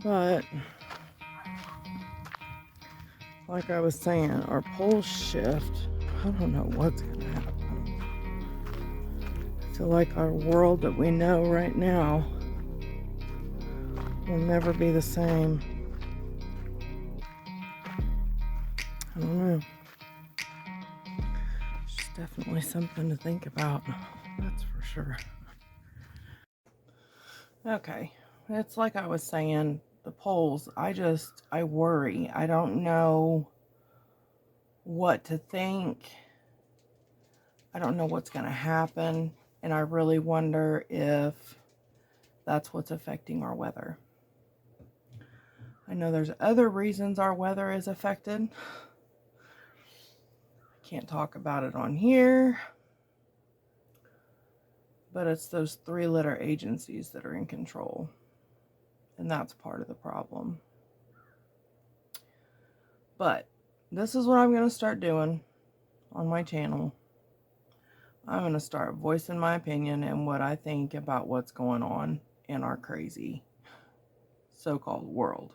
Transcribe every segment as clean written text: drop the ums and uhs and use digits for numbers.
But like I was saying, our poles shift. I don't know what's going to happen. I feel like our world that we know right now will never be the same. I don't know. It's definitely something to think about. That's for sure. Okay. It's like I was saying, the polls, I worry. I don't know what to think. I don't know what's going to happen. And I really wonder if that's what's affecting our weather. I know there's other reasons our weather is affected. I can't talk about it on here. But it's those 3-letter agencies that are in control. And that's part of the problem. But this is what I'm going to start doing on my channel. I'm going to start voicing my opinion and what I think about what's going on in our crazy so-called world.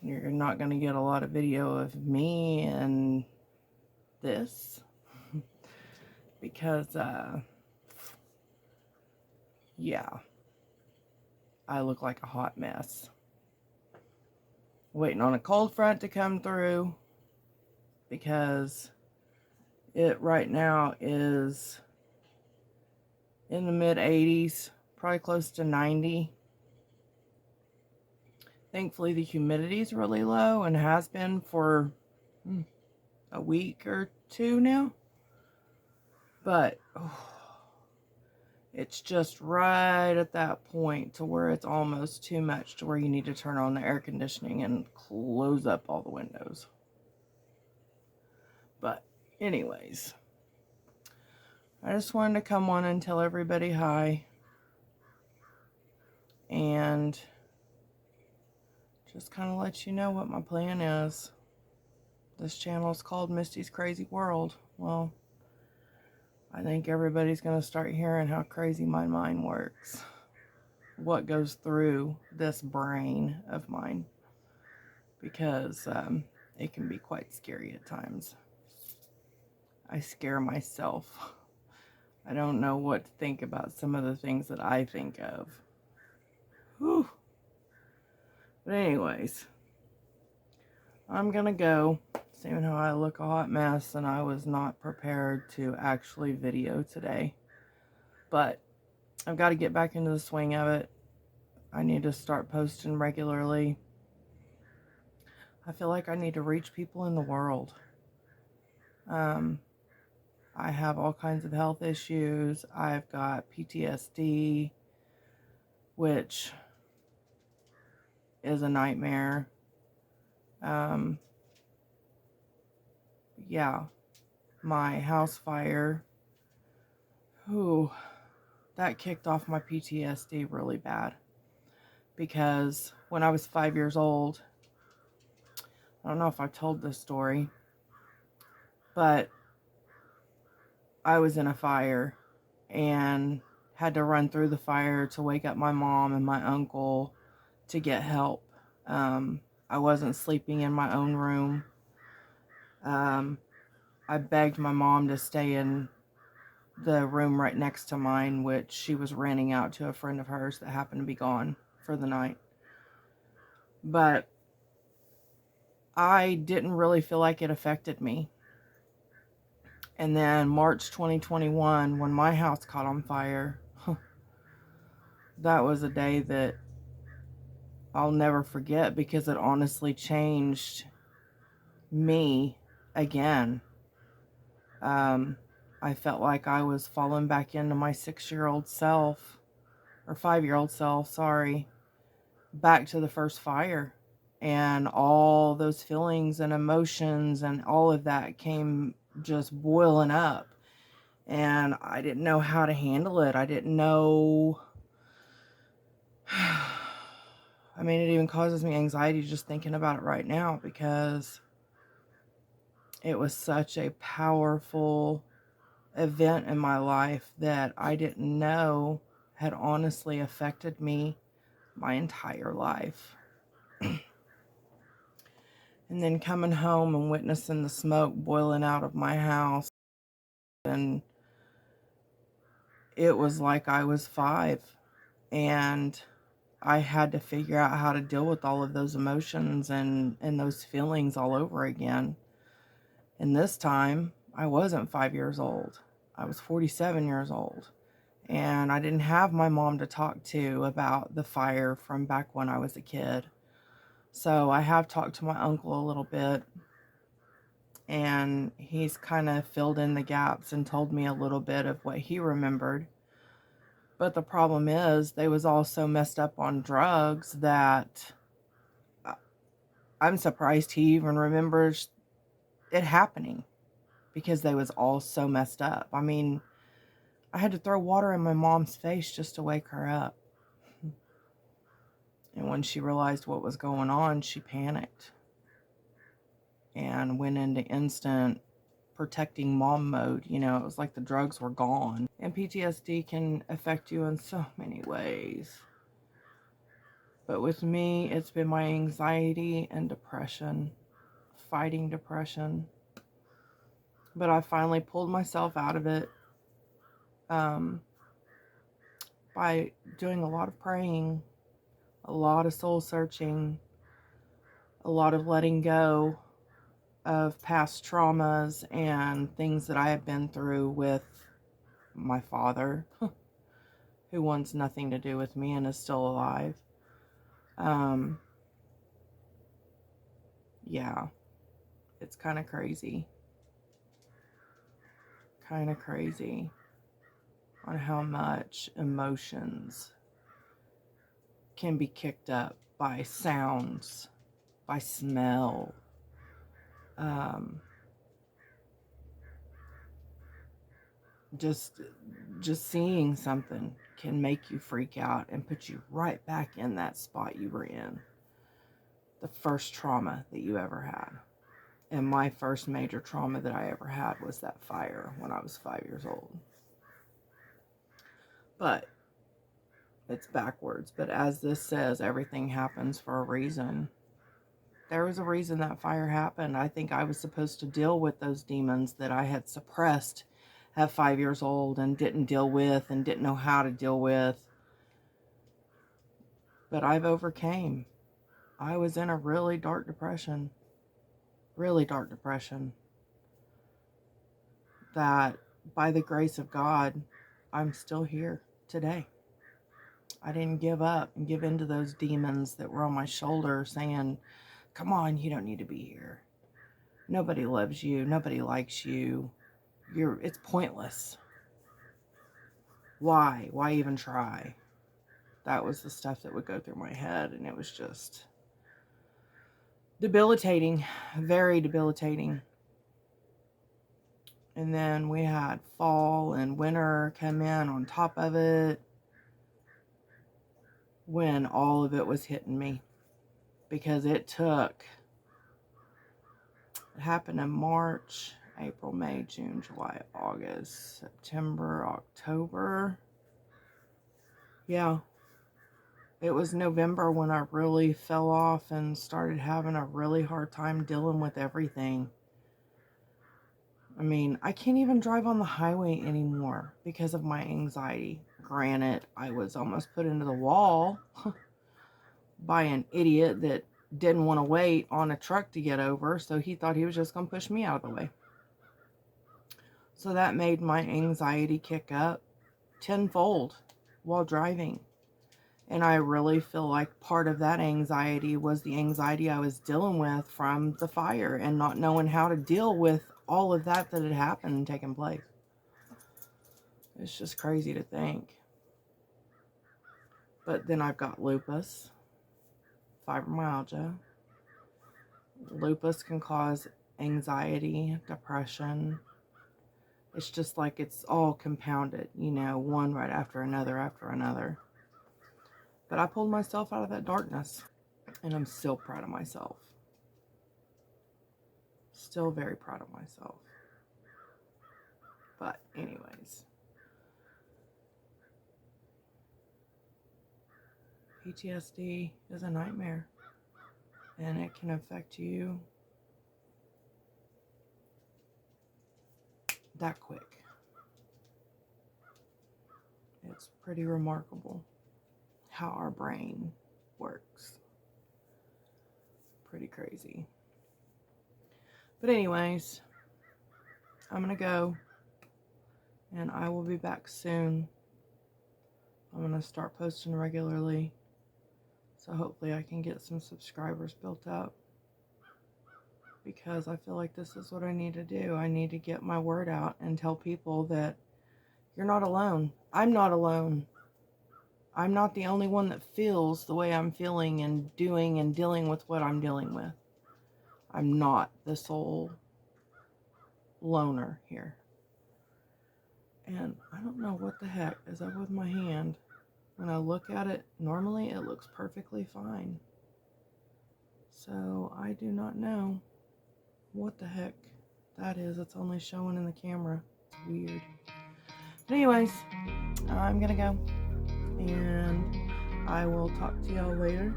You're not going to get a lot of video of me and this because, yeah, I look like a hot mess. Waiting on a cold front to come through because it right now is in the mid 80s, probably close to 90. Thankfully, the humidity is really low and has been for a week or two now. But it's just right at that point to where it's almost too much to where you need to turn on the air conditioning and close up all the windows. But anyways, I just wanted to come on and tell everybody hi. And just kind of let you know what my plan is. This channel is called Misty's Crazy World. Well, I think everybody's going to start hearing how crazy my mind works. What goes through this brain of mine. Because it can be quite scary at times. I scare myself. I don't know what to think about some of the things that I think of. Whew. But anyways, I'm going to go. Seeing how I look a hot mess, and I was not prepared to actually video today. But I've got to get back into the swing of it. I need to start posting regularly. I feel like I need to reach people in the world. I have all kinds of health issues. I've got PTSD, which is a nightmare. Yeah, my house fire, that kicked off my PTSD really bad. Because when I was 5 years old, I don't know if I've told this story, but I was in a fire and had to run through the fire to wake up my mom and my uncle to get help. I wasn't sleeping in my own room. I begged my mom to stay in the room right next to mine, which she was renting out to a friend of hers that happened to be gone for the night. But I didn't really feel like it affected me. And then March 2021, when my house caught on fire, that was a day that I'll never forget because it honestly changed me again. I felt like I was falling back into my 6-year-old self, or 5-year-old self, sorry, back to the first fire. And all those feelings and emotions and all of that came just boiling up. And I didn't know how to handle it. I didn't know. I mean, it even causes me anxiety just thinking about it right now because it was such a powerful event in my life that I didn't know had honestly affected me my entire life. And then coming home and witnessing the smoke boiling out of my house, and it was like I was 5, and I had to figure out how to deal with all of those emotions and those feelings all over again. And this time, I wasn't 5 years old. I was 47 years old. And I didn't have my mom to talk to about the fire from back when I was a kid. So I have talked to my uncle a little bit, and he's kind of filled in the gaps and told me a little bit of what he remembered. But the problem is, they was all so messed up on drugs that I'm surprised he even remembers it happening, because they was all so messed up. I mean, I had to throw water in my mom's face just to wake her up. And when she realized what was going on, she panicked and went into instant protecting mom mode. You know, it was like the drugs were gone. And PTSD can affect you in so many ways. But with me, it's been my anxiety and depression, fighting depression. But I finally pulled myself out of it by doing a lot of praying, a lot of soul searching, a lot of letting go of past traumas and things that I have been through with my father, who wants nothing to do with me and is still alive. Yeah, it's kind of crazy. Kind of crazy on how much emotions can be kicked up by sounds, by smell. Just seeing something can make you freak out and put you right back in that spot you were in. The first trauma that you ever had. And my first major trauma that I ever had was that fire when I was 5 years old. But it's backwards. But as this says, everything happens for a reason. There was a reason that fire happened. I think I was supposed to deal with those demons that I had suppressed at 5 years old and didn't deal with and didn't know how to deal with. But I've overcame. I was in a really dark depression. Really dark depression. That by the grace of God, I'm still here today. I didn't give up and give in to those demons that were on my shoulder saying, come on, you don't need to be here. Nobody loves you. Nobody likes you. It's pointless. Why? Why even try? That was the stuff that would go through my head, and it was just debilitating, very debilitating. And then we had fall and winter come in on top of it, when all of it was hitting me, because it happened in March, April, May, June, July, August, September, October. Yeah, it was November when I really fell off and started having a really hard time dealing with everything. I mean, I can't even drive on the highway anymore because of my anxiety. Granted, I was almost put into the wall by an idiot that didn't want to wait on a truck to get over, so he thought he was just going to push me out of the way. So that made my anxiety kick up tenfold while driving. And I really feel like part of that anxiety was the anxiety I was dealing with from the fire and not knowing how to deal with all of that had happened and taken place. It's just crazy to think. But then I've got lupus, fibromyalgia. Lupus can cause anxiety, depression. It's just like it's all compounded, you know, one right after another. But I pulled myself out of that darkness, and I'm still proud of myself. Still very proud of myself. But anyways, PTSD is a nightmare, and it can affect you that quick. It's pretty remarkable how our brain works. Pretty crazy. But anyways, I'm gonna go, and I will be back soon. I'm gonna start posting regularly, so hopefully I can get some subscribers built up, because I feel like this is what I need to do. I need to get my word out and tell people that you're not alone. I'm not alone. I'm not the only one that feels the way I'm feeling and doing and dealing with what I'm dealing with. I'm not the sole loner here. And I don't know what the heck is up with my hand. When I look at it, normally it looks perfectly fine. So I do not know what the heck that is. It's only showing in the camera. It's weird. But anyways, I'm gonna go, and I will talk to y'all later.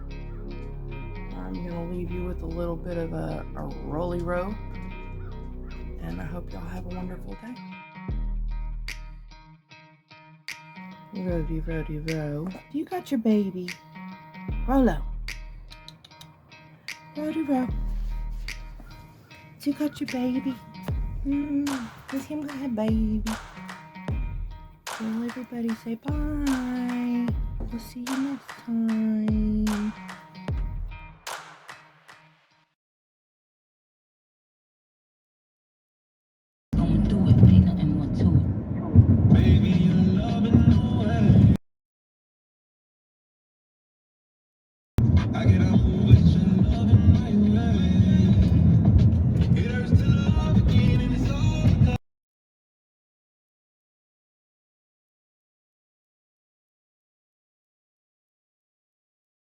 I'm gonna leave you with a little bit of a rolly row, and I hope y'all have a wonderful day. Row. Do you got your baby? Rolo. Row. Do you got your baby? Does him got a baby? Well, everybody say bye. We'll see you next time. Going through it, ain't nothing more to it. Baby, you're loving the way I get up.